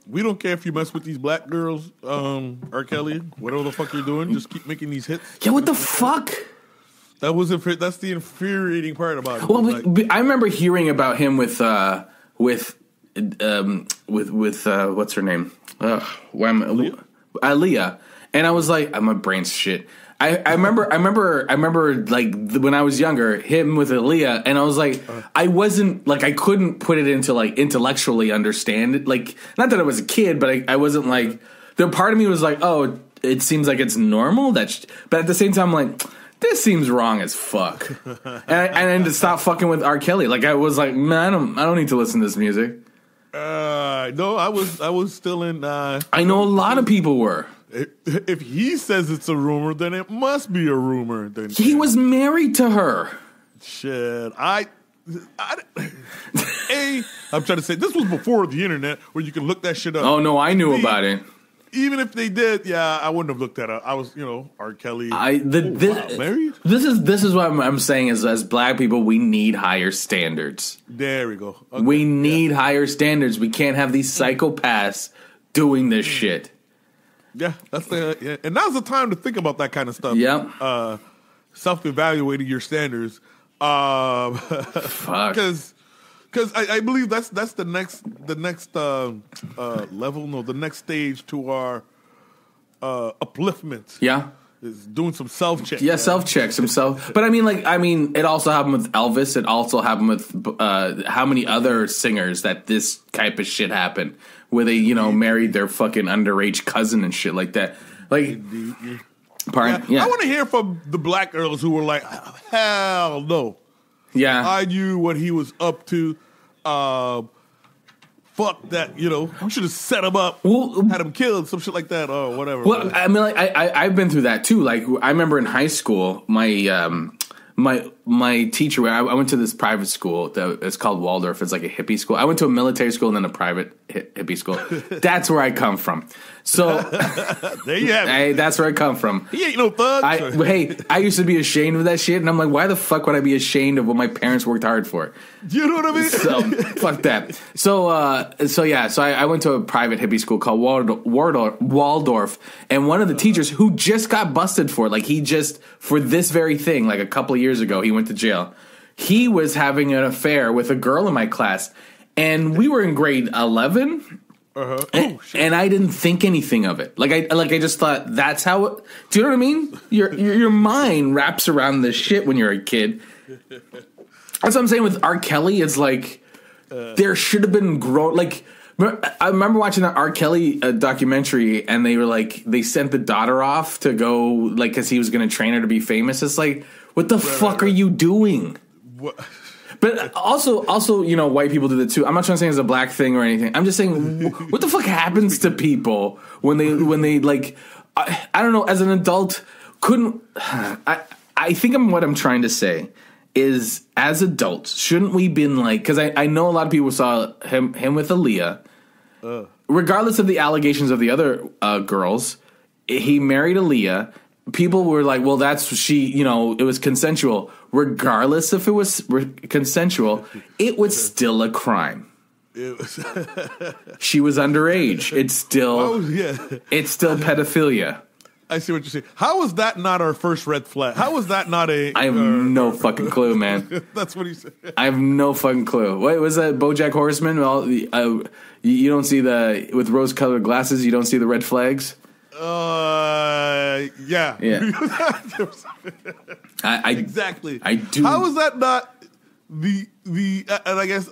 we don't care if you mess with these black girls, R. Kelly, whatever the fuck you're doing, just keep making these hits. Yeah, what the fuck? That's the infuriating part about it. Well, I remember hearing about him with what's her name? Aaliyah. And I was like, my brain's shit. I remember like when I was younger, him with Aaliyah, and I was like, I wasn't like, I couldn't put it into like intellectually understand it. Like, not that I was a kid, but I wasn't like, the part of me was like, oh, it seems like it's normal. But at the same time, I'm like, this seems wrong as fuck. and I had to stop fucking with R. Kelly. Like, I was like, man, I don't need to listen to this music. No, I was still in. I know a lot of people were. If he says it's a rumor, then it must be a rumor. Then he was married to her. Shit, I'm trying to say this was before the internet where you can look that shit up. Oh no, I knew about it. Even if they did, yeah, I wouldn't have looked that up. I was, R. Kelly. Married? This is what I'm saying is, as black people, we need higher standards. There we go. Okay. We need higher standards. We can't have these psychopaths doing this shit. Yeah, and now's the time to think about that kind of stuff. Yeah, self-evaluating your standards. Fuck. Because I believe that's the next level. No, the next stage to our upliftment. Yeah, is doing some self-check. Yeah, self-check, some self. But I mean, it also happened with Elvis. It also happened with how many other singers that this type of shit happened, where they married their fucking underage cousin and shit like that. Like, I want to hear from the black girls who were like, hell no. Yeah, I knew what he was up to. Fuck that, we should have set him up, had him killed, some shit like that, or whatever. Well, I mean, like, I've been through that too. Like, I remember in high school, my teacher, I went to this private school it's called Waldorf. It's like a hippie school. I went to a military school and then a private hippie school. That's where I come from. So there you have it. Hey, that's where I come from. He ain't no thug. I used to be ashamed of that shit, and I'm like, why the fuck would I be ashamed of what my parents worked hard for? You know what I mean? So fuck that. So I went to a private hippie school called Waldorf, and one of the teachers who just got busted for it, like for this very thing, like a couple of years ago, he went to jail. He was having an affair with a girl in my class, and we were in grade 11. Uh-huh. And I didn't think anything of it. Like I just thought that's how it, do you know what I mean? Your mind wraps around this shit when you're a kid. That's what I'm saying with R. Kelly. It's like there should have been like I remember watching that R. Kelly documentary, and they were like, they sent the daughter off to go, like, because he was going to train her to be famous. It's like, what the fuck are you doing? What? But also, white people do that too. I'm not trying to say it's a black thing or anything. I'm just saying, what the fuck happens to people when they like, I don't know, as an adult, I think what I'm trying to say is, as adults, shouldn't we been like, because I know a lot of people saw him with Aaliyah, regardless of the allegations of the other girls, he married Aaliyah. People were like, well, it was consensual. Regardless if it was consensual, it was still a crime. She was underage. It's still pedophilia. I see what you're saying. How was that not our first red flag? How was that not a... I have no fucking clue, man. That's what he said. I have no fucking clue. Wait, was that BoJack Horseman? Well, you don't see with rose-colored glasses, you don't see the red flags? Yeah. Exactly. I do. How is that not the and I guess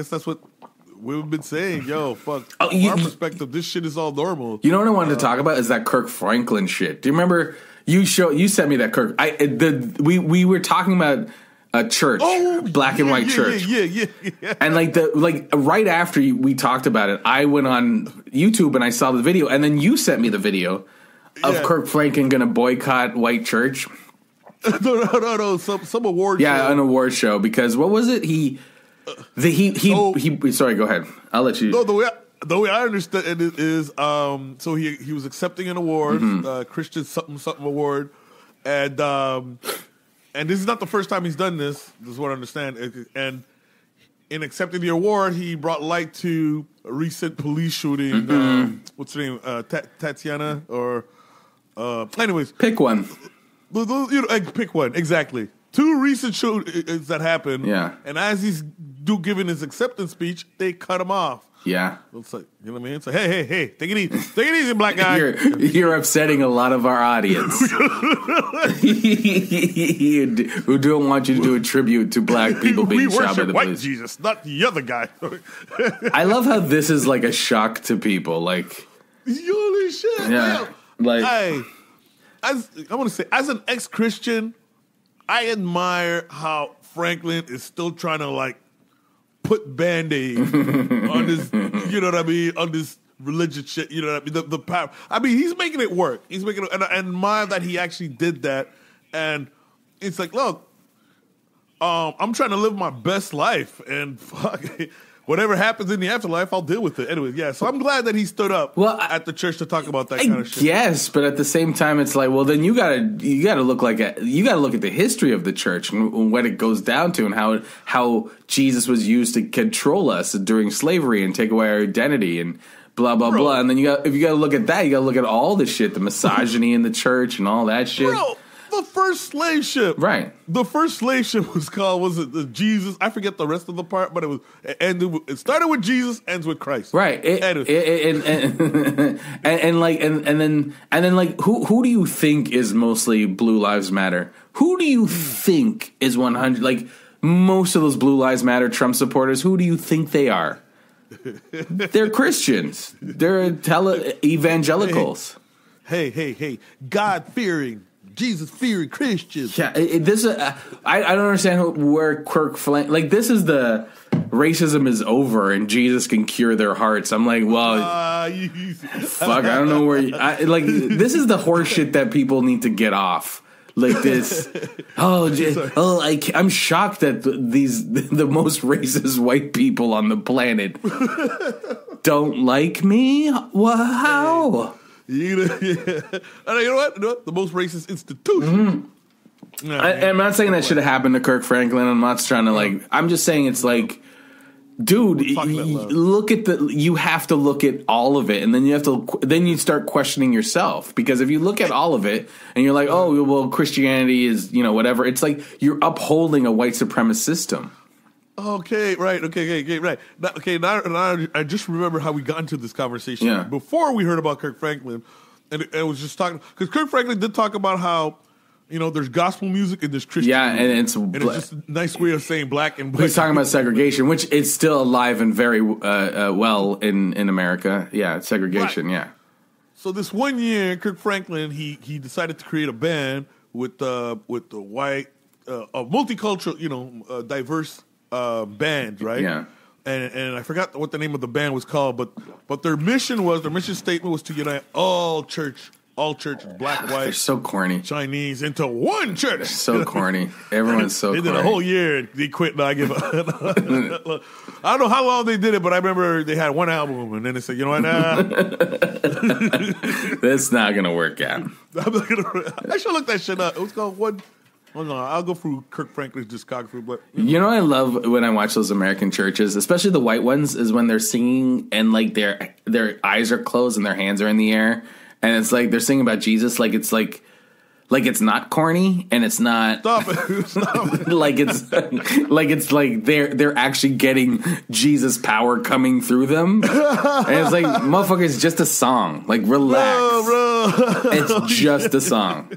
that's what we've been saying. Yo, fuck. From our perspective, this shit is all normal. You know what I wanted to talk about is that Kirk Franklin shit. Do you remember you sent me that Kirk? We were talking about a church, black and white church. Yeah. And like right after and talked about it, I went on YouTube and I saw the video, and then you sent me the video of Kirk Franklin going to boycott white church. No. Some award show. Yeah, an award show, because what was it? Sorry, go ahead. I'll let you. No, the way I understand it is, so he was accepting an award, Christian something award, and this is not the first time he's done this. This is what I understand. And in accepting the award, he brought light to a recent police shooting. What's her name? Tatiana or anyways, pick one. Pick one, exactly. 2 recent shootings that happened. Yeah. And as he's giving his acceptance speech, they cut him off. Yeah. It's like, you know what I mean? It's like, hey, take it easy, black guy. You're upsetting a lot of our audience who don't want you to do a tribute to black people being shot by worship the white police. Jesus, not the other guy. I love how this is like a shock to people. Like, holy shit. yeah, like I want to say, as an ex-Christian, I admire how Franklin is still trying to like put Band-Aid on this, you know what I mean, on this religious shit, you know what I mean, the power. I mean, he's making it work. He's making it, and I admire that he actually did that. And it's like, look, I'm trying to live my best life, and fuck, whatever happens in the afterlife, I'll deal with it. Anyway, yeah. So I'm glad that he stood up at the church to talk about that kind of shit. Yes, but at the same time, it's like, well, then you gotta look at the history of the church and what it goes down to, and how Jesus was used to control us during slavery and take away our identity and blah blah blah. And then if you gotta look at that, you gotta look at all the shit, the misogyny in the church and all that shit. Bro, the first slave ship, right? The first slave ship was the Jesus? I forget the rest of the part, but it started with Jesus, ends with Christ, right? And then who do you think is mostly Blue Lives Matter? Who do you think is 100? Like most of those Blue Lives Matter Trump supporters, who do you think they are? They're Christians. They're evangelicals. Hey, God-fearing, Jesus-fearing Christians. Yeah, I don't understand where Kirk Franklin, like, this is the racism is over and Jesus can cure their hearts. I'm like, well, fuck, I don't know where this is the horse shit that people need to get off. Like this, I'm shocked that the most racist white people on the planet don't like me. Wow. You know what? The most racist institution. Mm-hmm. I'm not saying that should have happened to Kirk Franklin. I'm not trying to I'm just saying it's like, dude, you have to look at all of it, and then you start questioning yourself, because if you look at all of it and you're like, oh well, Christianity is whatever. It's like you're upholding a white supremacist system. Okay, right. Okay, right. Now I just remember how we got into this conversation. Yeah. Before we heard about Kirk Franklin, and I was just talking, because Kirk Franklin did talk about how, there's gospel music and there's Christian music. And it's just a nice way of saying black and white. He's talking about segregation, which is still alive and very well in America. Yeah, it's segregation, right. Yeah. So this one year, Kirk Franklin, he decided to create a band with the white, multicultural, diverse band, right? Yeah. And I forgot what the name of the band was called, but their mission statement was to unite all churches, black, white, they're so corny, Chinese, into one church. They're so corny. Everyone's so corny. They did a whole year and they quit. No, I give up. I don't know how long they did it, but I remember they had one album and then they said, you know what, nah. That's not gonna work out. I should look that shit up. It was called what? Well, no, I'll go through Kirk Franklin's discography, but I love when I watch those American churches, especially the white ones, is when they're singing and like their eyes are closed and their hands are in the air, and it's like they're singing about Jesus, like it's not corny and it's not Stop it. like it's like they're actually getting Jesus power coming through them, and it's like, motherfucker, it's just a song, like relax, bro. It's just a song.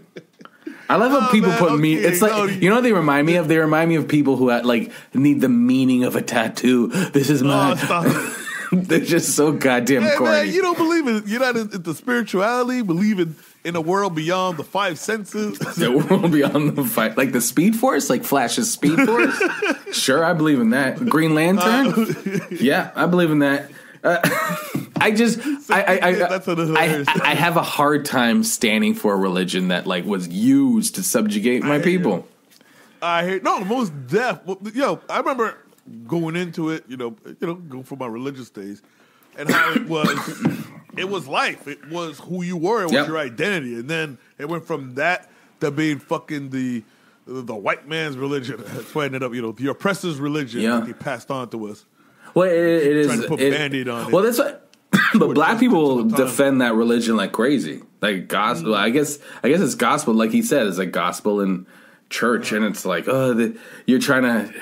I love how people put me. It's like, what they remind me of? They remind me of people who need the meaning of a tattoo. This is my. They're just so goddamn corny. Man, you don't believe it. You're not into spirituality. Believe in a world beyond the five senses. The world beyond the five, like the Speed Force, like Flash's Speed Force. Sure, I believe in that. Green Lantern. Yeah, I believe in that. I have a hard time standing for a religion that was used to subjugate my people. I hear most deaf. I remember going into it, going from my religious days, and how it was life. It was who you were. It was your identity, and then it went from that to being fucking the white man's religion. That's why it ended up, the oppressor's religion that they passed on to us. Well, it is trying to put Band-Aid on it. Well, that's what. But black people defend that religion like crazy, like gospel. I guess it's gospel, like he said, it's like gospel in church, and it's like, you're trying to.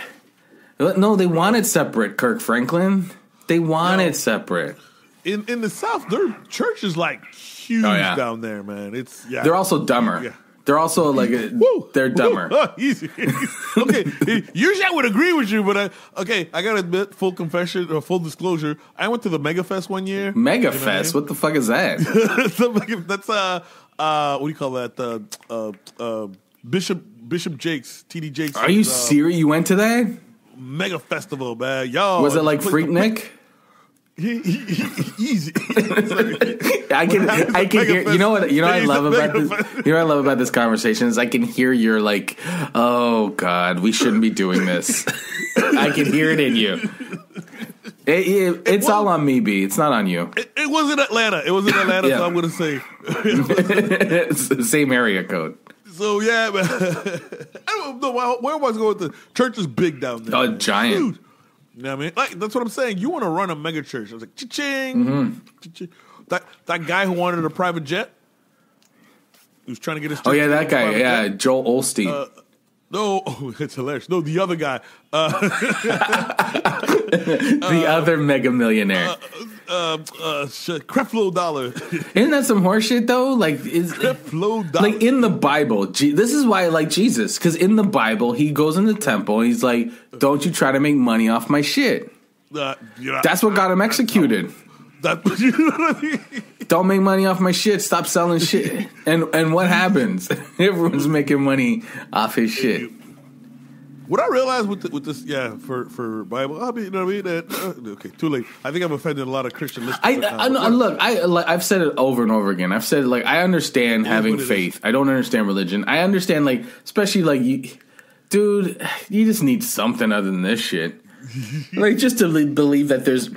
No, they want it separate, Kirk Franklin. They want it separate. In the South, their church is like huge down there, man. They're also dumber. Yeah. They're also like they're dumber. Easy. Okay, usually I would agree with you, but I gotta admit, full confession or full disclosure, I went to the Mega Fest one year. Mega Fest? What the fuck is that? That's what do you call that? Bishop Jakes, TD Jakes. Are you serious? You went to that Mega Festival, man? Yo, was it like Freaknik? Easy. I can hear. You know what I love about this. You know what I love about this conversation is I can hear you're like, oh God, we shouldn't be doing this. I can hear it in you. It's all on me, B. It's not on you. It was in Atlanta. Yeah. So I'm gonna say it's the same area code. So yeah, man. I don't know where was I going with the church is big down there. Oh, giant. Huge. You know what I mean? Like, that's what I'm saying. You want to run a mega church. I was like, cha-ching. Mm-hmm. Cha-ching. That guy who wanted a private jet, he was trying to get his church. Oh, yeah, that guy. Yeah, jet. Joel Osteen. No, it's hilarious. No, the other guy. The other mega millionaire. Creflo Dollar. Isn't that some horseshit though? Like, Creflo Dollar. Like in the Bible, this is why I like Jesus, because in the Bible he goes in the temple and he's like, "Don't you try to make money off my shit." That's what got him executed. Don't make money off my shit. Stop selling shit. And what happens? Everyone's making money off his shit. What I realized with this, for Bible, I mean, you know what I mean? Okay, too late. I think I've offended a lot of Christian listeners. I've said it over and over again. I've said, like, I understand having faith. I don't understand religion. I understand, like, especially, like, dude, you just need something other than this shit. Like, just to believe that there's...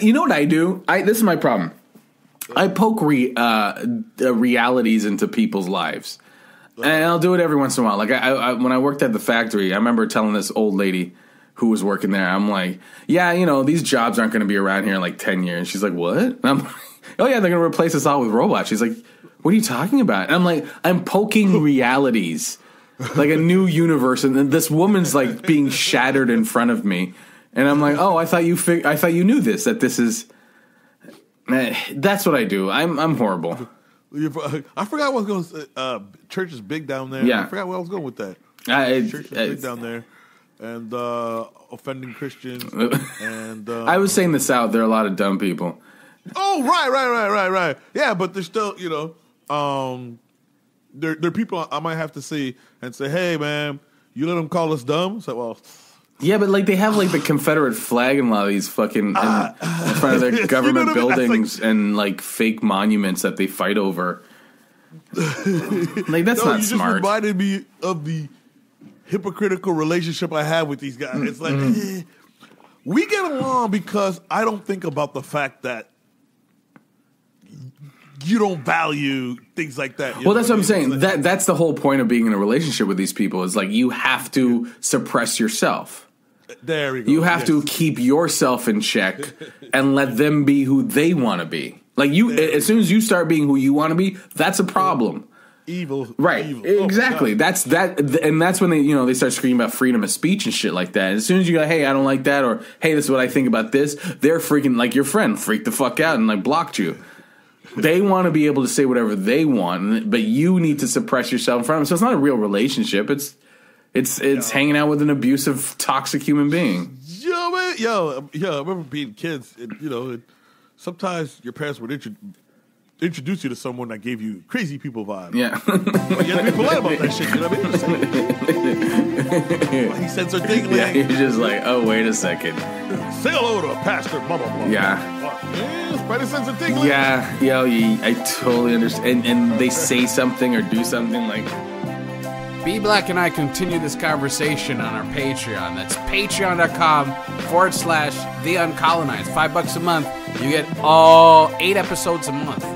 you know what I do? This is my problem. I poke realities into people's lives. And I'll do it every once in a while. Like I when I worked at the factory, I remember telling this old lady who was working there, I'm like, yeah, you know, these jobs aren't going to be around here in like 10 years. She's like, what? And I'm like, oh yeah, they're going to replace us all with robots. She's like, what are you talking about? And I'm like, I'm poking realities, like a new universe. And then this woman's like being shattered in front of me. And I'm like, oh, I thought you knew this, that this is, that's what I do. I'm horrible. I forgot what I was going to say. Church is big down there. Yeah. I forgot where I was going with that. Church is big down there. And offending Christians. And I was saying the South, there are a lot of dumb people. Oh, right. Yeah, but there's still, you know, there are people I might have to see and say, hey, man, you let them call us dumb? So, well... Yeah, but like they have like the Confederate flag in a lot of these fucking in front of their government buildings and like fake monuments that they fight over. Like that's not you smart. Just reminded me of the hypocritical relationship I have with these guys. It's like we get along because I don't think about the fact that you don't value things like that. Well, that's what I'm saying. That's the whole point of being in a relationship with these people. Is like you have to suppress yourself. There we go. You have to keep yourself in check and let them be who they want to be. Like as soon as you start being who you want to be, that's a problem. Evil, right? Evil. Exactly. That's and that's when they start screaming about freedom of speech and shit like that. As soon as you go, hey, I don't like that, or hey, this is what I think about this, they're freaking like your friend freaked the fuck out and like blocked you. They want to be able to say whatever they want, but you need to suppress yourself in front of them. So it's not a real relationship. It's hanging out with an abusive, toxic human being. Yo, man, yo, I remember being kids, and sometimes your parents would introduce you to someone that gave you crazy people vibe. Yeah, but you had to be polite about that shit. You know what I mean? He said something. Yeah, you're just like, oh, wait a second. Say hello to Pastor blah blah blah. Yeah. Spider sense of tingling. Yeah, yo, I totally understand. And they say something or do something like. B Black and I continue this conversation on our Patreon. That's patreon.com/The Uncolonized. $5 a month. You get all 8 episodes a month.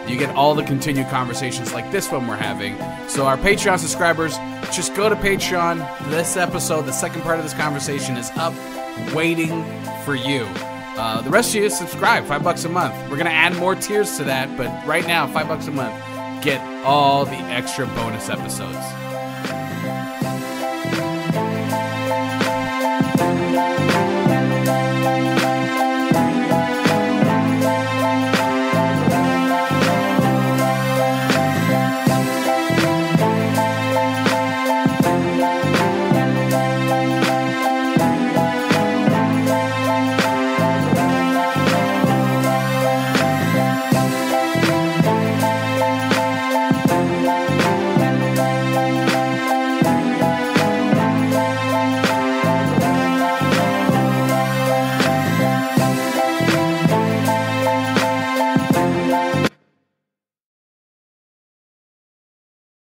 You get all the continued conversations like this one we're having. So our Patreon subscribers, just go to Patreon. This episode, the second part of this conversation is up, waiting for you. The rest of you subscribe, $5 a month. We're going to add more tiers to that, but right now, $5 a month. Get all the extra bonus episodes.